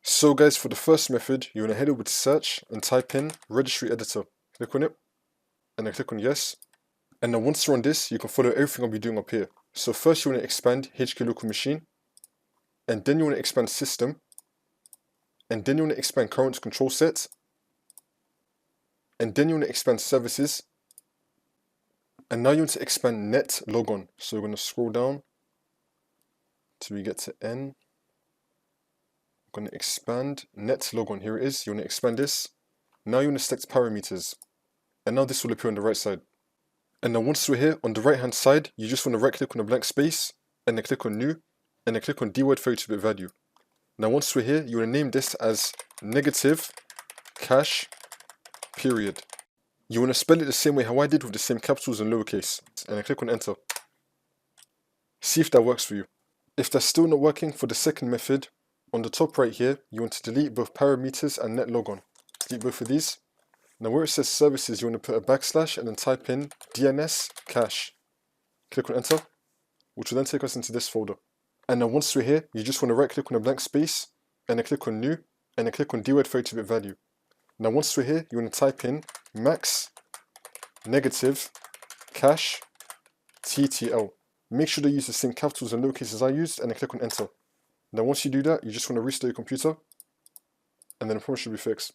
So guys, for the first method, you want to head over to search and type in registry editor. Click on it, and then click on yes. And then once you're on this, you can follow everything I'll be doing up here. So first you want to expand HK local machine, and then you want to expand system, and then you want to expand current control set, and then you want to expand services, and now you want to expand net logon. So we're going to scroll down till we get to N. I'm going to expand net logon. Here it is. You want to expand this. Now you want to select parameters, and now this will appear on the right side. And then once we're here on the right hand side, you just want to right click on a blank space, and then click on new, and then click on dword 32-bit value. Now once we're here, you want to name this as negative cache period. You want to spell it the same way how I did, with the same capitals and lowercase, and then click on enter. See if that works for you. If that's still not working for the second method, on the top right here, you want to delete both parameters and net logon. Delete both of these. Now where it says services, you want to put a backslash and then type in DNS cache. Click on enter, which will then take us into this folder. And now once we're here, you just want to right click on a blank space, and then click on new, and then click on dword 32-bit value. Now once we're here, you want to type in max negative cache TTL. Make sure to use the same capitals and lowercase as I used, and then click on enter. Now once you do that, you just want to restart your computer, and then the problem should be fixed.